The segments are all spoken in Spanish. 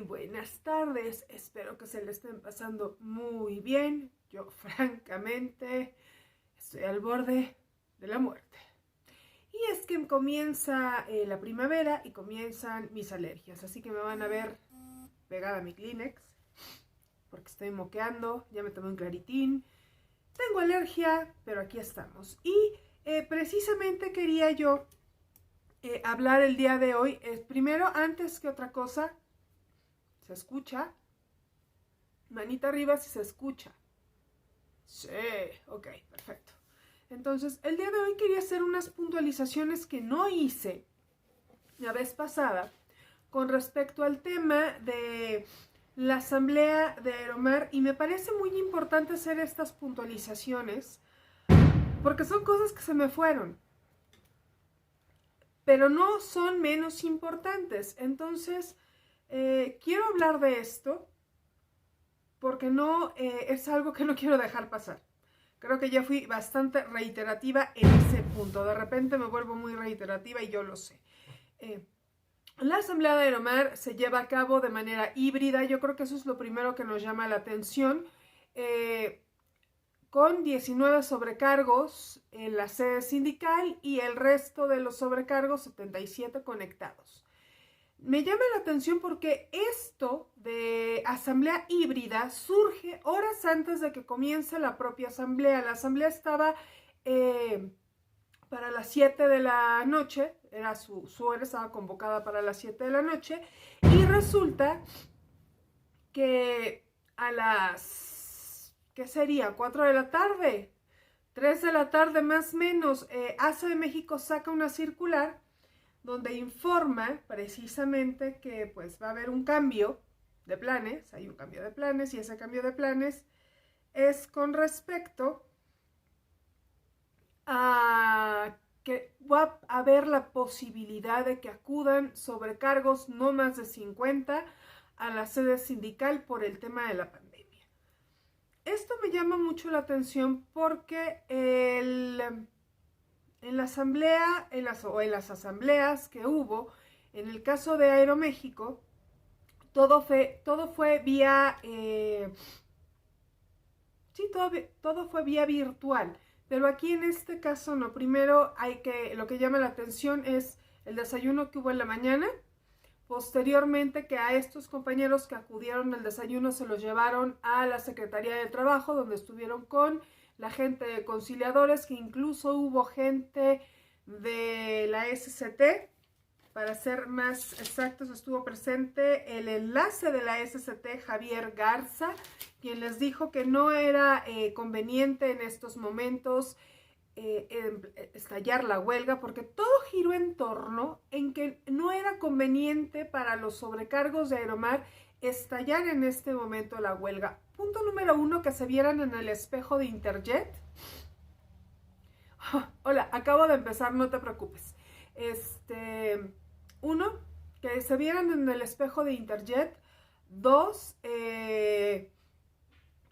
buenas tardes, espero que se le estén pasando muy bien. Yo francamente estoy al borde de la muerte. Y es que comienza la primavera y comienzan mis alergias, así que me van a ver pegada a mi Kleenex porque estoy moqueando, ya me tomé un Claritin. Tengo alergia, pero aquí estamos. Y precisamente quería yo hablar el día de hoy. Primero, antes que otra cosa, ¿se escucha? Manita arriba si se escucha. Sí, ok, perfecto. Entonces, el día de hoy quería hacer unas puntualizaciones que no hice la vez pasada con respecto al tema de la asamblea de Aeromar, y me parece muy importante hacer estas puntualizaciones porque son cosas que se me fueron, pero no son menos importantes. Entonces, quiero hablar de esto porque no es algo que no quiero dejar pasar. Creo que ya fui bastante reiterativa en ese punto. De repente me vuelvo muy reiterativa y yo lo sé. La asamblea de Aeromar se lleva a cabo de manera híbrida. Yo creo que eso es lo primero que nos llama la atención. Con 19 sobrecargos en la sede sindical y el resto de los sobrecargos 77 conectados. Me llama la atención porque esto de asamblea híbrida surge horas antes de que comience la propia asamblea. La asamblea estaba para las 7 de la noche, era su hora, estaba convocada para las 7 de la noche, y resulta que a las, ¿qué sería? 4 de la tarde, 3 de la tarde más o menos, ACE de México saca una circular donde informa precisamente que pues va a haber un cambio de planes, hay un cambio de planes, y ese cambio de planes es con respecto a que va a haber la posibilidad de que acudan sobrecargos no más de 50 a la sede sindical por el tema de la pandemia. Esto me llama mucho la atención porque en la asamblea, en las asambleas que hubo, en el caso de Aeroméxico, todo fue vía, todo fue vía virtual, pero aquí en este caso no. Primero lo que llama la atención es el desayuno que hubo en la mañana. Posteriormente, que a estos compañeros que acudieron al desayuno se los llevaron a la Secretaría de Trabajo, donde estuvieron con la gente de conciliadores, que incluso hubo gente de la SCT. Para ser más exactos, estuvo presente el enlace de la SCT, Javier Garza, quien les dijo que no era conveniente en estos momentos estallar la huelga, porque todo giró en torno en que no era conveniente para los sobrecargos de Aeromar estallar en este momento la huelga. Punto número 1, que se vieran en el espejo de Interjet. Hola, acabo de empezar, no te preocupes. 1, que se vieran en el espejo de Interjet. 2,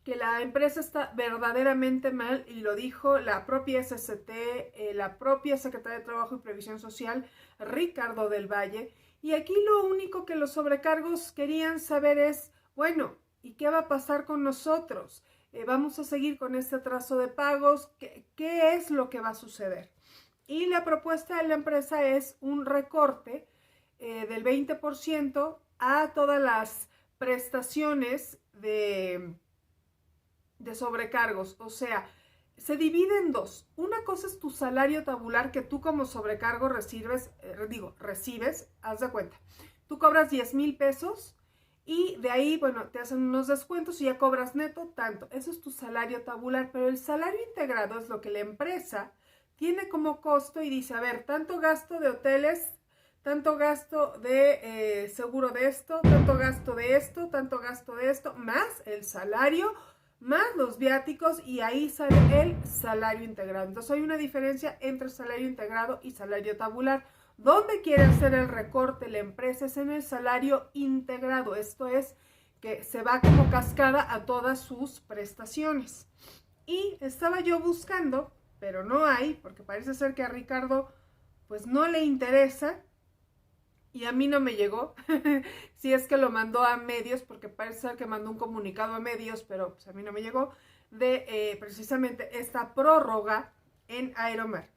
que la empresa está verdaderamente mal, y lo dijo la propia SCT, la propia Secretaria de Trabajo y Previsión Social, Ricardo del Valle. Y aquí lo único que los sobrecargos querían saber es, bueno, ¿y qué va a pasar con nosotros? ¿Vamos a seguir con este atraso de pagos? ¿Qué es lo que va a suceder? Y la propuesta de la empresa es un recorte del 20% a todas las prestaciones de sobrecargos. O sea, se divide en dos. Una cosa es tu salario tabular que tú como sobrecargo recibes, haz de cuenta. Tú cobras 10,000 pesos y de ahí, bueno, te hacen unos descuentos y ya cobras neto tanto. Eso es tu salario tabular, pero el salario integrado es lo que la empresa tiene como costo y dice, a ver, tanto gasto de hoteles, tanto gasto de seguro de esto, tanto gasto de esto, tanto gasto de esto, más el salario, más los viáticos, y ahí sale el salario integrado. Entonces hay una diferencia entre salario integrado y salario tabular. ¿Dónde quiere hacer el recorte la empresa? Es en el salario integrado. Esto es que se va como cascada a todas sus prestaciones. Y estaba yo buscando, pero no hay, porque parece ser que a Ricardo pues no le interesa y a mí no me llegó. Si es que lo mandó a medios, porque parece ser que mandó un comunicado a medios, pero pues a mí no me llegó, de precisamente esta prórroga en Aeromar.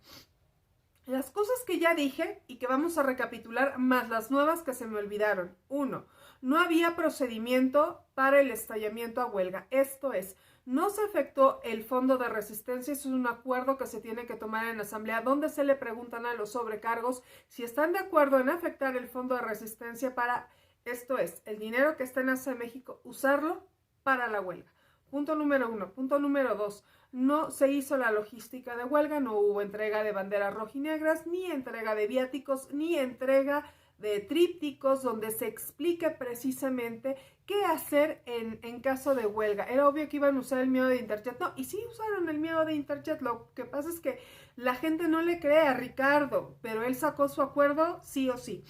Las cosas que ya dije y que vamos a recapitular, más las nuevas que se me olvidaron. 1. No había procedimiento para el estallamiento a huelga. Esto es, no se afectó el fondo de resistencia. Eso es un acuerdo que se tiene que tomar en la asamblea, donde se le preguntan a los sobrecargos si están de acuerdo en afectar el fondo de resistencia para, esto es, el dinero que está en ACE México, usarlo para la huelga. Punto número 1. Punto número 2. No se hizo la logística de huelga, no hubo entrega de banderas rojinegras, ni entrega de viáticos, ni entrega de trípticos donde se explique precisamente qué hacer en caso de huelga. Era obvio que iban a usar el miedo de Interjet. No, y sí usaron el miedo de Interjet. Lo que pasa es que la gente no le cree a Ricardo, pero él sacó su acuerdo sí o sí.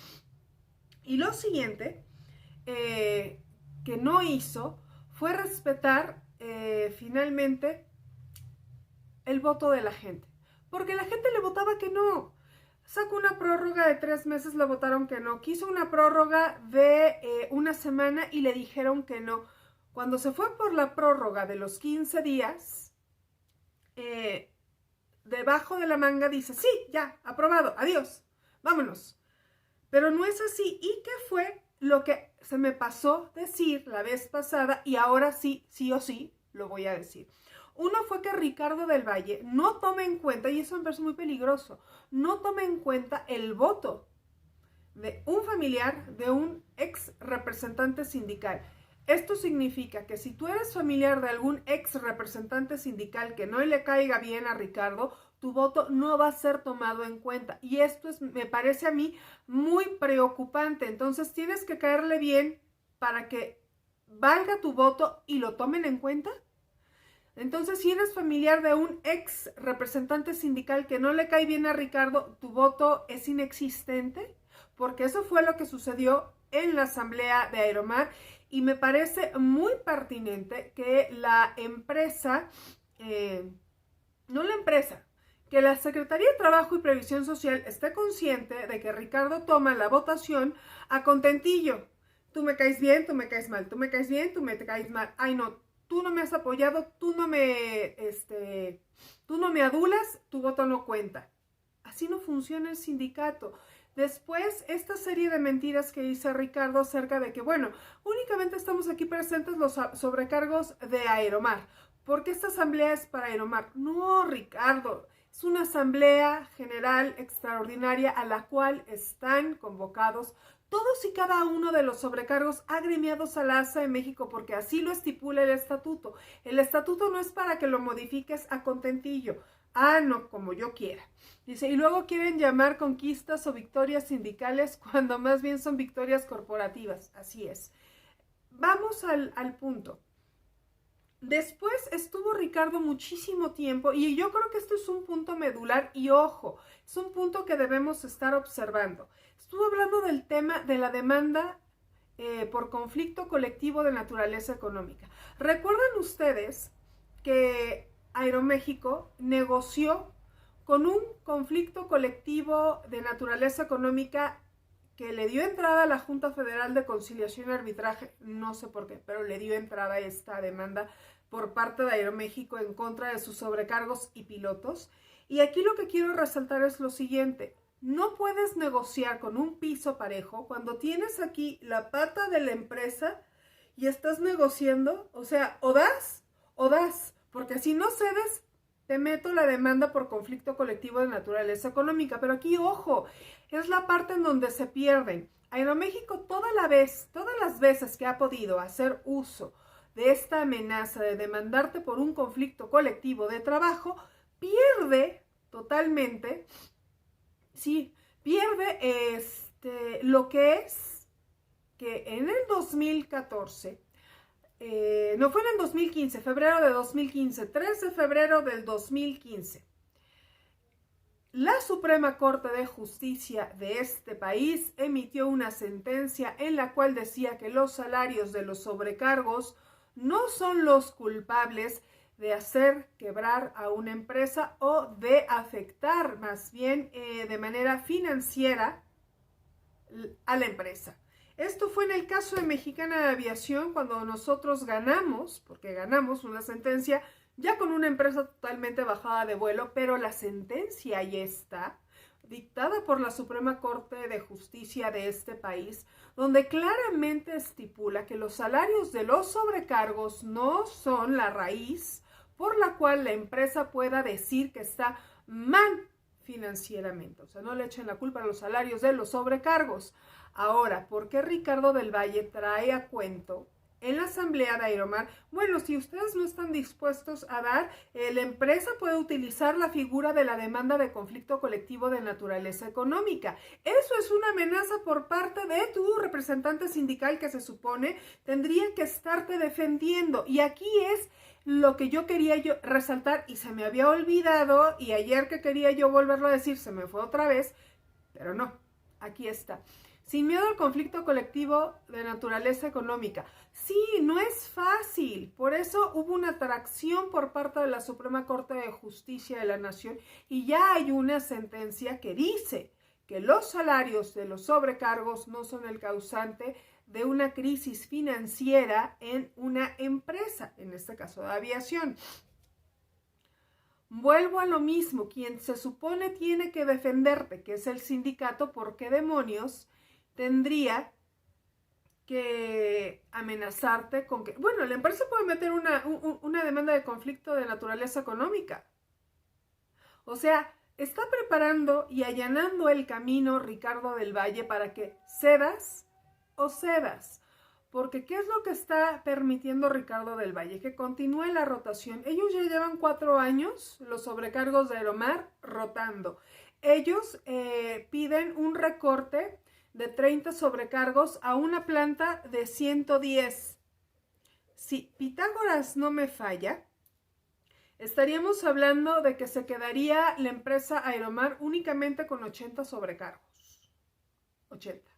Y lo siguiente que no hizo fue respetar finalmente el voto de la gente, porque la gente le votaba que no. Sacó una prórroga de 3 meses, le votaron que no. Quiso una prórroga de una semana y le dijeron que no. Cuando se fue por la prórroga de los 15 días, debajo de la manga dice, sí, ya, aprobado, adiós, vámonos. Pero no es así. ¿Y qué fue lo que se me pasó decir la vez pasada? Y ahora sí, sí o sí, lo voy a decir. Uno fue que Ricardo del Valle no tome en cuenta, y eso me parece muy peligroso, no tome en cuenta el voto de un familiar de un ex representante sindical. Esto significa que si tú eres familiar de algún ex representante sindical que no le caiga bien a Ricardo, tu voto no va a ser tomado en cuenta. Y esto me parece a mí muy preocupante. Entonces tienes que caerle bien para que valga tu voto y lo tomen en cuenta. Entonces, si eres familiar de un ex representante sindical que no le cae bien a Ricardo, tu voto es inexistente, porque eso fue lo que sucedió en la asamblea de Aeromar, y me parece muy pertinente que la empresa, que la Secretaría de Trabajo y Previsión Social esté consciente de que Ricardo toma la votación a contentillo. Tú me caes bien, tú me caes mal, tú me caes bien, tú me caes mal. Ay, no, tú no me has apoyado, tú no me adulas, tu voto no cuenta. Así no funciona el sindicato. Después, esta serie de mentiras que dice Ricardo acerca de que, bueno, únicamente estamos aquí presentes los sobrecargos de Aeromar, porque esta asamblea es para Aeromar. No, Ricardo, es una asamblea general extraordinaria a la cual están convocados todos y cada uno de los sobrecargos agremiados a la ASA de México, porque así lo estipula el estatuto. El estatuto no es para que lo modifiques a contentillo. Ah, no, como yo quiera. Dice, y luego quieren llamar conquistas o victorias sindicales cuando más bien son victorias corporativas. Así es. Vamos al punto. Después estuvo Ricardo muchísimo tiempo, y yo creo que esto es un punto medular, y ojo, es un punto que debemos estar observando. Estuvo hablando del tema de la demanda por conflicto colectivo de naturaleza económica. ¿Recuerdan ustedes que Aeroméxico negoció con un conflicto colectivo de naturaleza económica que le dio entrada a la Junta Federal de Conciliación y Arbitraje? No sé por qué, pero le dio entrada a esta demanda por parte de Aeroméxico en contra de sus sobrecargos y pilotos. Y aquí lo que quiero resaltar es lo siguiente: no puedes negociar con un piso parejo cuando tienes aquí la pata de la empresa y estás negociando. O sea, o das, porque si no cedes, te meto la demanda por conflicto colectivo de naturaleza económica. Pero aquí, ojo, es la parte en donde se pierden. Aeroméxico todas las veces que ha podido hacer uso de esta amenaza de demandarte por un conflicto colectivo de trabajo, pierde totalmente, sí, pierde lo que es que en el 2014, no fue en el 2015, febrero de 2015, 3 de febrero del 2015, la Suprema Corte de Justicia de este país emitió una sentencia en la cual decía que los salarios de los sobrecargos no son los culpables de hacer quebrar a una empresa o de afectar más bien de manera financiera a la empresa. Esto fue en el caso de Mexicana de Aviación, cuando nosotros ganamos, porque ganamos una sentencia ya con una empresa totalmente bajada de vuelo, pero la sentencia ya está, dictada por la Suprema Corte de Justicia de este país, donde claramente estipula que los salarios de los sobrecargos no son la raíz por la cual la empresa pueda decir que está mal financieramente. O sea, no le echen la culpa a los salarios de los sobrecargos. Ahora, ¿por qué Ricardo del Valle trae a cuento en la asamblea de Aeromar? Bueno, si ustedes no están dispuestos a dar, la empresa puede utilizar la figura de la demanda de conflicto colectivo de naturaleza económica. Eso es una amenaza por parte de tu representante sindical que se supone tendría que estarte defendiendo. Y aquí es lo que yo quería resaltar y se me había olvidado, y ayer que quería yo volverlo a decir se me fue otra vez, pero no, aquí está. Sin miedo al conflicto colectivo de naturaleza económica. Sí, no es fácil. Por eso hubo una atracción por parte de la Suprema Corte de Justicia de la Nación y ya hay una sentencia que dice que los salarios de los sobrecargos no son el causante de una crisis financiera en una empresa, en este caso de aviación. Vuelvo a lo mismo, quien se supone tiene que defenderte, que es el sindicato, ¿por qué demonios tendría que amenazarte con que, bueno, la empresa puede meter una demanda de conflicto de naturaleza económica? O sea, está preparando y allanando el camino Ricardo del Valle para que cedas o cedas. Porque ¿qué es lo que está permitiendo Ricardo del Valle? Que continúe la rotación. Ellos ya llevan 4 años, los sobrecargos de Aeromar, rotando. Ellos piden un recorte de 30 sobrecargos a una planta de 110. Si Pitágoras no me falla, estaríamos hablando de que se quedaría la empresa Aeromar únicamente con 80 sobrecargos. 80.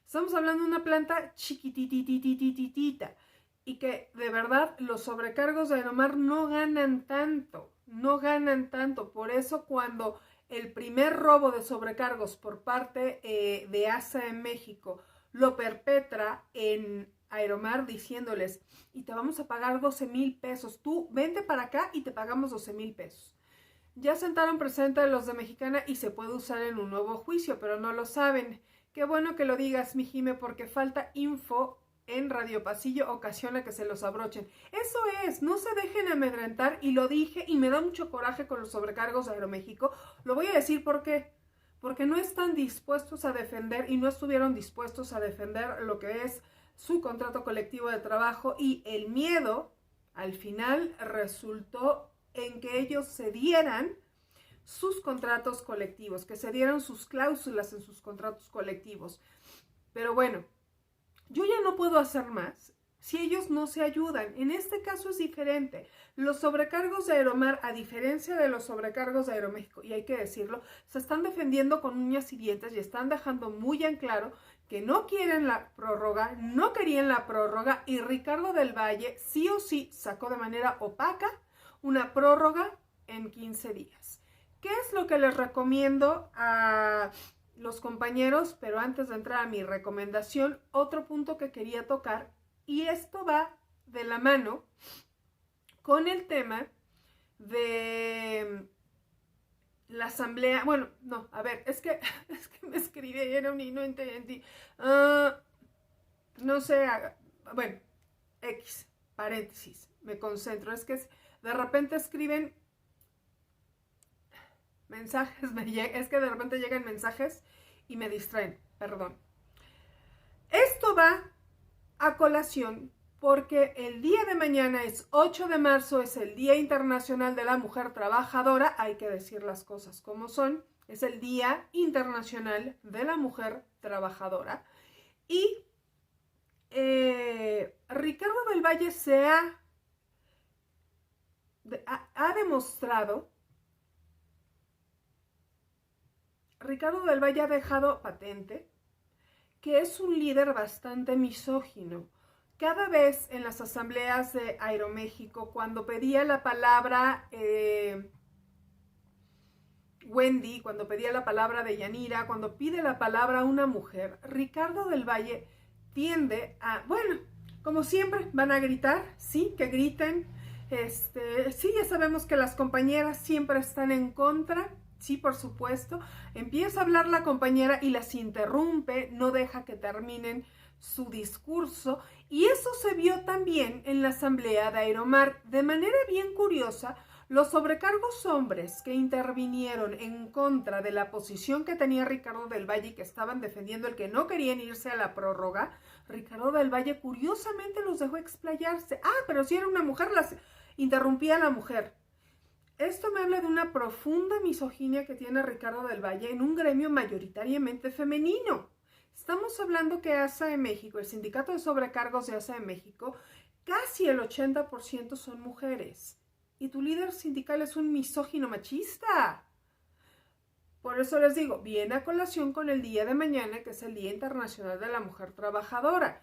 Estamos hablando de una planta chiquitititititita y que de verdad los sobrecargos de Aeromar no ganan tanto, no ganan tanto. Por eso cuando el primer robo de sobrecargos por parte de ASA en México lo perpetra en Aeromar diciéndoles, y te vamos a pagar 12,000 pesos, tú vente para acá y te pagamos 12,000 pesos. Ya sentaron presente los de Mexicana y se puede usar en un nuevo juicio, pero no lo saben. Qué bueno que lo digas, mi Jime, porque falta info en Radio Pasillo, ocasiona que se los abrochen. Eso es, no se dejen amedrentar, y lo dije y me da mucho coraje con los sobrecargos de Aeroméxico. Lo voy a decir porque no están dispuestos a defender y no estuvieron dispuestos a defender lo que es su contrato colectivo de trabajo, y el miedo al final resultó en que ellos cedieran sus contratos colectivos, que se dieran sus cláusulas en sus contratos colectivos. Pero bueno, yo ya no puedo hacer más si ellos no se ayudan. En este caso es diferente. Los sobrecargos de Aeromar, a diferencia de los sobrecargos de Aeroméxico, y hay que decirlo, se están defendiendo con uñas y dientes y están dejando muy en claro que no quieren la prórroga, no querían la prórroga, y Ricardo del Valle sí o sí sacó de manera opaca una prórroga en 15 días. ¿Qué es lo que les recomiendo a los compañeros? Pero antes de entrar a mi recomendación, otro punto que quería tocar, y esto va de la mano con el tema de la asamblea. Bueno, no, a ver, es que me escribieron y no entendí. No sé, bueno, X, paréntesis, me concentro. Es que de repente escriben mensajes, es que de repente llegan mensajes y me distraen, perdón. Esto va a colación porque el día de mañana es 8 de marzo, es el Día Internacional de la Mujer Trabajadora, hay que decir las cosas como son, es el Día Internacional de la Mujer Trabajadora, y Ricardo del Valle ha demostrado, Ricardo del Valle ha dejado patente que es un líder bastante misógino. Cada vez en las asambleas de Aeroméxico, cuando pedía la palabra Wendy, cuando pedía la palabra de Yanira, cuando pide la palabra a una mujer, Ricardo del Valle tiende a, bueno, como siempre, van a gritar, sí, que griten. Sí, ya sabemos que las compañeras siempre están en contra, sí, por supuesto. Empieza a hablar la compañera y las interrumpe, no deja que terminen su discurso, y eso se vio también en la asamblea de Aeromar. De manera bien curiosa, los sobrecargos hombres que intervinieron en contra de la posición que tenía Ricardo del Valle y que estaban defendiendo el que no querían irse a la prórroga, Ricardo del Valle curiosamente los dejó explayarse. Pero si era una mujer, las interrumpía a la mujer. Esto me habla de una profunda misoginia que tiene Ricardo del Valle en un gremio mayoritariamente femenino. Estamos hablando que ASA de México, el sindicato de sobrecargos de ASA de México, casi el 80% son mujeres. Y tu líder sindical es un misógino machista. Por eso les digo, viene a colación con el día de mañana, que es el Día Internacional de la Mujer Trabajadora.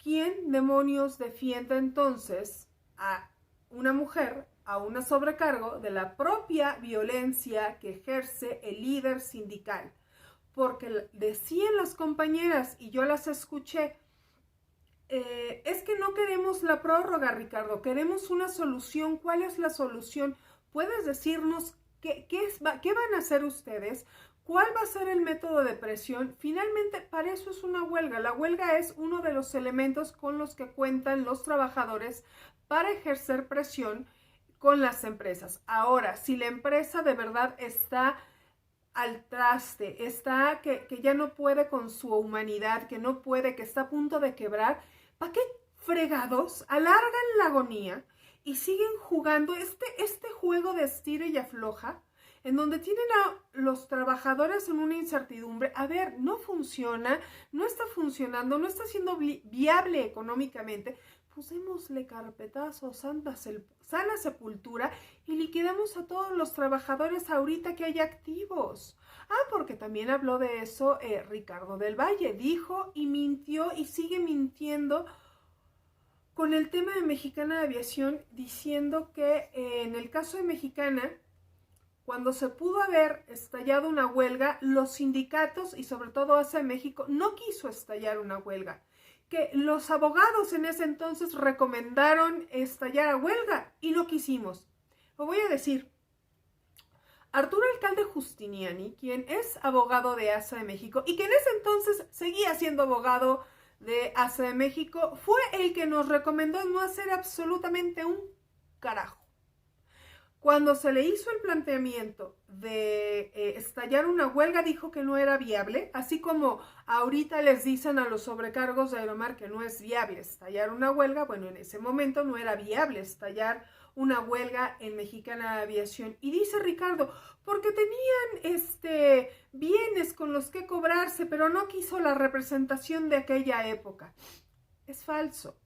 ¿Quién demonios defiende entonces a una mujer, a una sobrecargo de la propia violencia que ejerce el líder sindical? Porque decían las compañeras, y yo las escuché, es que no queremos la prórroga, Ricardo, queremos una solución. ¿Cuál es la solución? ¿Puedes decirnos qué van a hacer ustedes? ¿Cuál va a ser el método de presión? Finalmente, para eso es una huelga. La huelga es uno de los elementos con los que cuentan los trabajadores para ejercer presión con las empresas. Ahora, si la empresa de verdad está al traste, está que ya no puede con su humanidad, que no puede, que está a punto de quebrar, ¿para qué fregados alargan la agonía y siguen jugando este juego de estira y afloja, en donde tienen a los trabajadores en una incertidumbre? A ver, no funciona, no está funcionando, no está siendo viable económicamente. Pues démosle carpetazo, sana sepultura, y liquidamos a todos los trabajadores ahorita que hay activos. Porque también habló de eso Ricardo del Valle. Dijo y mintió y sigue mintiendo con el tema de Mexicana de Aviación, diciendo que en el caso de Mexicana, cuando se pudo haber estallado una huelga, los sindicatos y sobre todo ASA de México no quiso estallar una huelga, que los abogados en ese entonces recomendaron estallar a huelga y no quisimos. Lo voy a decir. Arturo Alcalde Justiniani, quien es abogado de ASA de México y que en ese entonces seguía siendo abogado de ASA de México, fue el que nos recomendó no hacer absolutamente un carajo. Cuando se le hizo el planteamiento de estallar una huelga, dijo que no era viable, así como ahorita les dicen a los sobrecargos de Aeromar que no es viable estallar una huelga. Bueno, en ese momento no era viable estallar una huelga en Mexicana de Aviación. Y dice Ricardo, porque tenían bienes con los que cobrarse, pero no quiso la representación de aquella época. Es falso.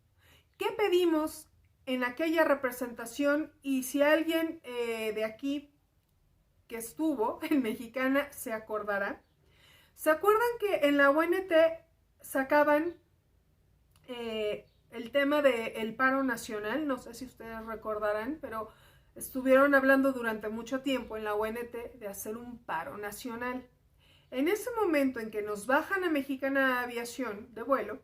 ¿Qué pedimos en aquella representación? Y si alguien de aquí que estuvo en Mexicana se acordará, ¿se acuerdan que en la ONT sacaban el tema del paro nacional? No sé si ustedes recordarán, pero estuvieron hablando durante mucho tiempo en la ONT de hacer un paro nacional. En ese momento en que nos bajan a Mexicana de Aviación de vuelo,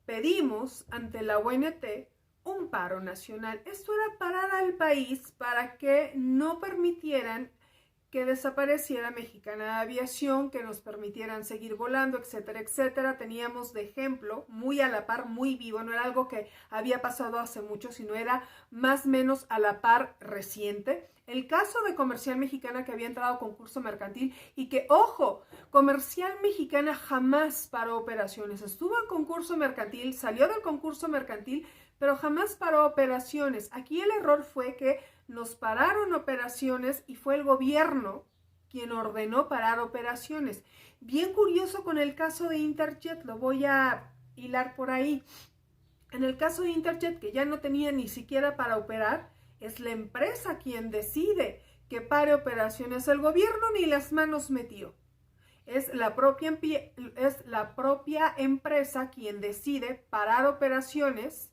pedimos ante la ONT un paro nacional. Esto era parar al país para que no permitieran que desapareciera Mexicana de Aviación, que nos permitieran seguir volando, etcétera, etcétera. Teníamos de ejemplo, muy a la par, muy vivo, no era algo que había pasado hace mucho, sino era más o menos a la par reciente, el caso de Comercial Mexicana, que había entrado a concurso mercantil y que, ojo, Comercial Mexicana jamás paró operaciones. Estuvo en concurso mercantil, salió del concurso mercantil, pero jamás paró operaciones. Aquí el error fue que nos pararon operaciones y fue el gobierno quien ordenó parar operaciones. Bien curioso con el caso de Interjet, lo voy a hilar por ahí. En el caso de Interjet, que ya no tenía ni siquiera para operar, es la empresa quien decide que pare operaciones. El gobierno ni las manos metió. Es la propia empresa quien decide parar operaciones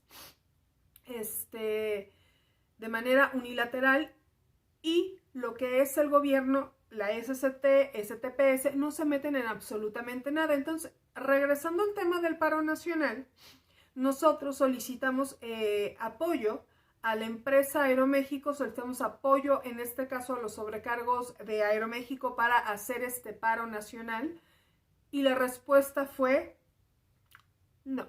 de manera unilateral, y lo que es el gobierno la SST, STPS, no se meten en absolutamente nada. Entonces, regresando al tema del paro nacional, nosotros solicitamos apoyo a la empresa Aeroméxico, solicitamos apoyo, en este caso a los sobrecargos de Aeroméxico para hacer este paro nacional, y la respuesta fue no.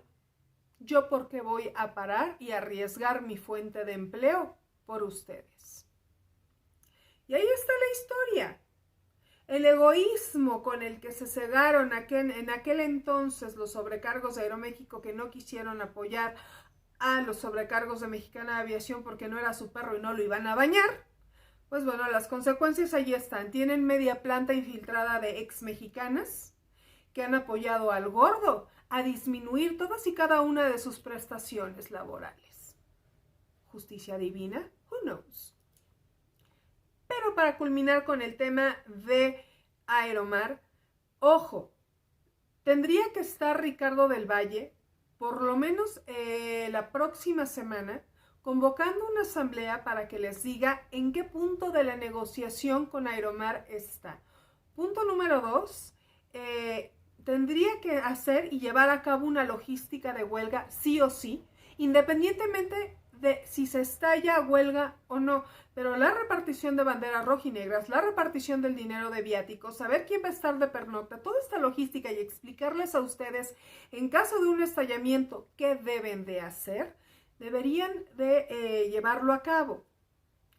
¿Yo por qué voy a parar y arriesgar mi fuente de empleo por ustedes? Y ahí está la historia. El egoísmo con el que se cegaron en aquel entonces los sobrecargos de Aeroméxico, que no quisieron apoyar a los sobrecargos de Mexicana de Aviación porque no era su perro y no lo iban a bañar, pues bueno, las consecuencias allí están. Tienen media planta infiltrada de ex mexicanas que han apoyado al gordo a disminuir todas y cada una de sus prestaciones laborales. ¿Justicia divina? Who knows? Pero para culminar con el tema de Aeromar, ojo, tendría que estar Ricardo del Valle, por lo menos la próxima semana, convocando una asamblea para que les diga en qué punto de la negociación con Aeromar está. Punto número 2, tendría que hacer y llevar a cabo una logística de huelga sí o sí, independientemente de si se estalla huelga o no, pero la repartición de banderas rojinegras, la repartición del dinero de viáticos, saber quién va a estar de pernocta, toda esta logística y explicarles a ustedes en caso de un estallamiento qué deben de hacer, deberían de llevarlo a cabo.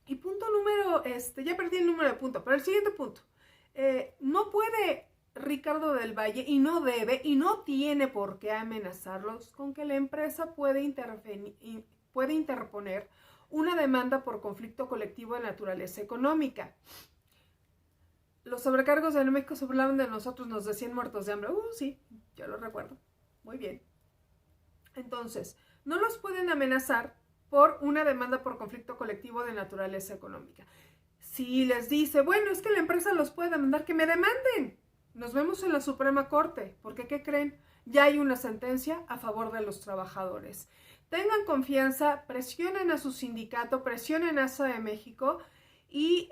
Y punto número, ya perdí el número de punto, pero el siguiente punto, no puede Ricardo del Valle, y no debe y no tiene por qué amenazarlos con que la empresa puede interponer una demanda por conflicto colectivo de naturaleza económica. Los sobrecargos de Aeroméxico se burlaron de nosotros, nos decían muertos de hambre. Sí, yo lo recuerdo. Muy bien. Entonces, no los pueden amenazar por una demanda por conflicto colectivo de naturaleza económica. Si les dice, bueno, es que la empresa los puede demandar, que me demanden. Nos vemos en la Suprema Corte, porque ¿qué creen? Ya hay una sentencia a favor de los trabajadores. Tengan confianza, presionen a su sindicato, presionen a ASA de México y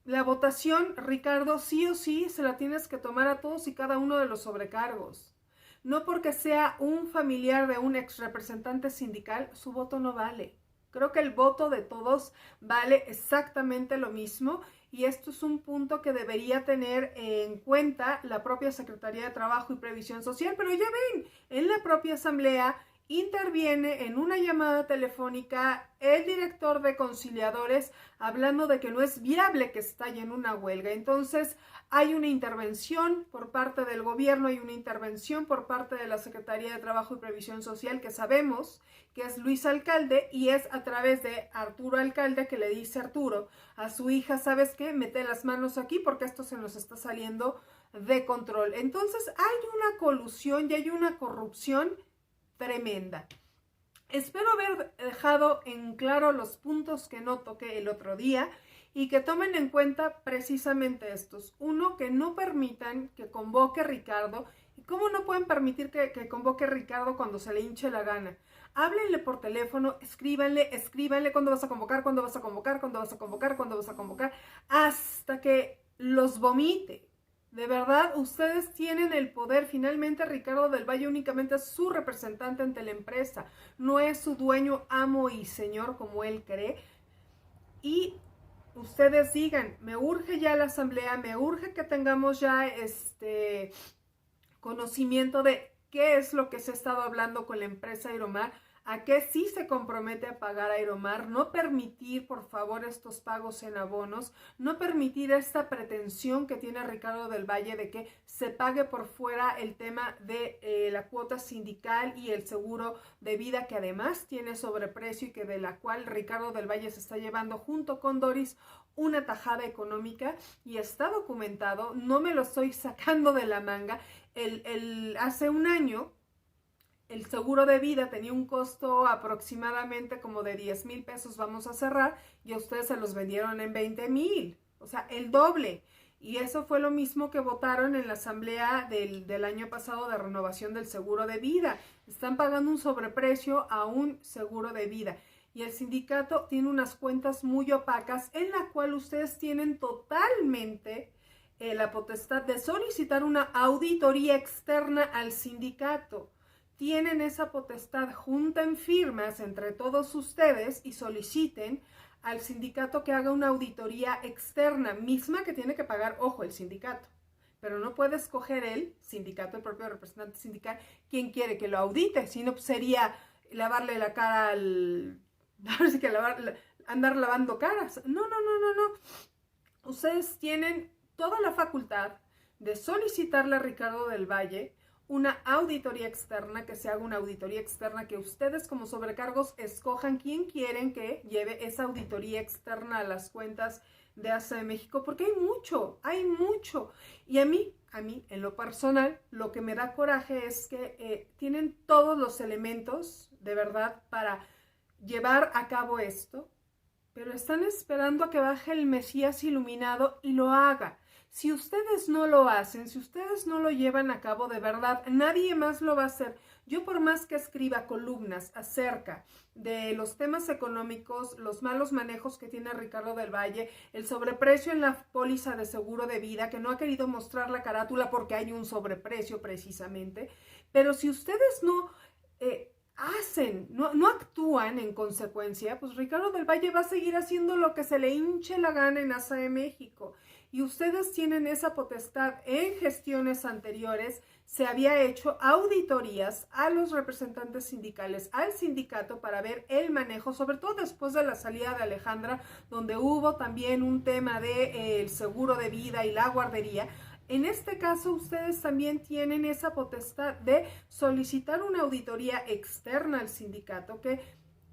la votación, Ricardo, sí o sí se la tienes que tomar a todos y cada uno de los sobrecargos. No porque sea un familiar de un ex representante sindical, su voto no vale. Creo que el voto de todos vale exactamente lo mismo, y esto es un punto que debería tener en cuenta la propia Secretaría de Trabajo y Previsión Social. Pero ya ven, en la propia asamblea interviene en una llamada telefónica el director de conciliadores hablando de que no es viable que estallen una huelga. Entonces hay una intervención por parte del gobierno, hay una intervención por parte de la Secretaría de Trabajo y Previsión Social, que sabemos que es Luis Alcalde, y es a través de Arturo Alcalde que le dice Arturo a su hija, ¿sabes qué? Mete las manos aquí porque esto se nos está saliendo de control. Entonces hay una colusión y hay una corrupción tremenda. Espero haber dejado en claro los puntos que no toqué el otro día y que tomen en cuenta precisamente estos. Uno, que no permitan que convoque Ricardo. ¿Y cómo no pueden permitir que convoque Ricardo cuando se le hinche la gana? Háblenle por teléfono, escríbanle cuándo vas a convocar, cuándo vas a convocar, cuándo vas a convocar, cuándo vas a convocar, hasta que los vomite. De verdad, ustedes tienen el poder. Finalmente, Ricardo del Valle únicamente es su representante ante la empresa. No es su dueño, amo y señor como él cree. Y ustedes digan, me urge ya la asamblea, me urge que tengamos ya conocimiento de qué es lo que se ha estado hablando con la empresa Aeromar, a qué sí se compromete a pagar Aeromar, no permitir, por favor, estos pagos en abonos, no permitir esta pretensión que tiene Ricardo del Valle de que se pague por fuera el tema de la cuota sindical y el seguro de vida, que además tiene sobreprecio y que de la cual Ricardo del Valle se está llevando junto con Doris una tajada económica, y está documentado, no me lo estoy sacando de la manga. Hace un año el seguro de vida tenía un costo aproximadamente como de 10,000 pesos, vamos a cerrar, y a ustedes se los vendieron en 20,000, o sea, el doble. Y eso fue lo mismo que votaron en la asamblea del año pasado de renovación del seguro de vida. Están pagando un sobreprecio a un seguro de vida. y el sindicato tiene unas cuentas muy opacas en la cual ustedes tienen totalmente la potestad de solicitar una auditoría externa al sindicato. Tienen esa potestad, junten firmas entre todos ustedes y soliciten al sindicato que haga una auditoría externa, misma que tiene que pagar, ojo, el sindicato. Pero no puede escoger el sindicato, el propio representante sindical, quien quiere que lo audite, sino pues sería lavarle la cara al... Así que andar lavando caras. No. Ustedes tienen toda la facultad de solicitarle a Ricardo del Valle una auditoría externa, que se haga una auditoría externa, que ustedes como sobrecargos escojan quién quieren que lleve esa auditoría externa a las cuentas de ASA de México, porque hay mucho. Y a mí, en lo personal, lo que me da coraje es que tienen todos los elementos, de verdad, para llevar a cabo esto, pero están esperando a que baje el Mesías iluminado y lo haga. Si ustedes no lo hacen, si ustedes no lo llevan a cabo de verdad, nadie más lo va a hacer. Yo por más que escriba columnas acerca de los temas económicos, los malos manejos que tiene Ricardo del Valle, el sobreprecio en la póliza de seguro de vida, que no ha querido mostrar la carátula porque hay un sobreprecio precisamente, pero si ustedes no no actúan en consecuencia, pues Ricardo del Valle va a seguir haciendo lo que se le hinche la gana en ASA de México. Y ustedes tienen esa potestad. En gestiones anteriores se había hecho auditorías a los representantes sindicales, al sindicato, para ver el manejo, sobre todo después de la salida de Alejandra, donde hubo también un tema de el seguro de vida y la guardería. En este caso, ustedes también tienen esa potestad de solicitar una auditoría externa al sindicato que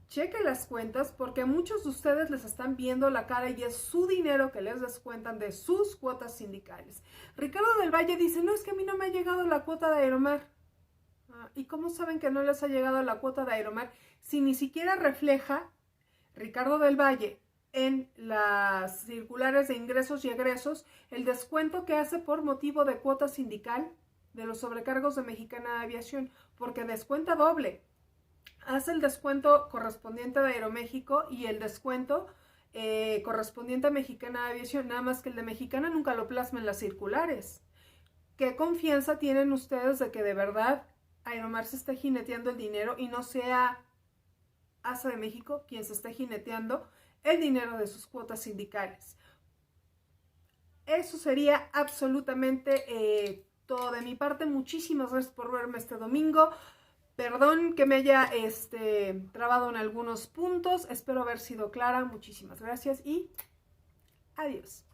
cheque las cuentas, porque a muchos de ustedes les están viendo la cara y es su dinero que les descuentan de sus cuotas sindicales. Ricardo del Valle dice, no, es que a mí no me ha llegado la cuota de Aeromar. ¿Y cómo saben que no les ha llegado la cuota de Aeromar si ni siquiera refleja Ricardo del Valle en las circulares de ingresos y egresos el descuento que hace por motivo de cuota sindical de los sobrecargos de Mexicana de Aviación? Porque descuenta doble. Hace el descuento correspondiente de Aeroméxico y el descuento correspondiente a Mexicana de Aviación, nada más que el de Mexicana nunca lo plasma en las circulares. ¿Qué confianza tienen ustedes de que de verdad Aeromar se esté jineteando el dinero y no sea ASA de México quien se esté jineteando el dinero de sus cuotas sindicales? Eso sería absolutamente todo de mi parte. Muchísimas gracias por verme este domingo. Perdón que me haya trabado en algunos puntos. Espero haber sido clara. Muchísimas gracias y adiós.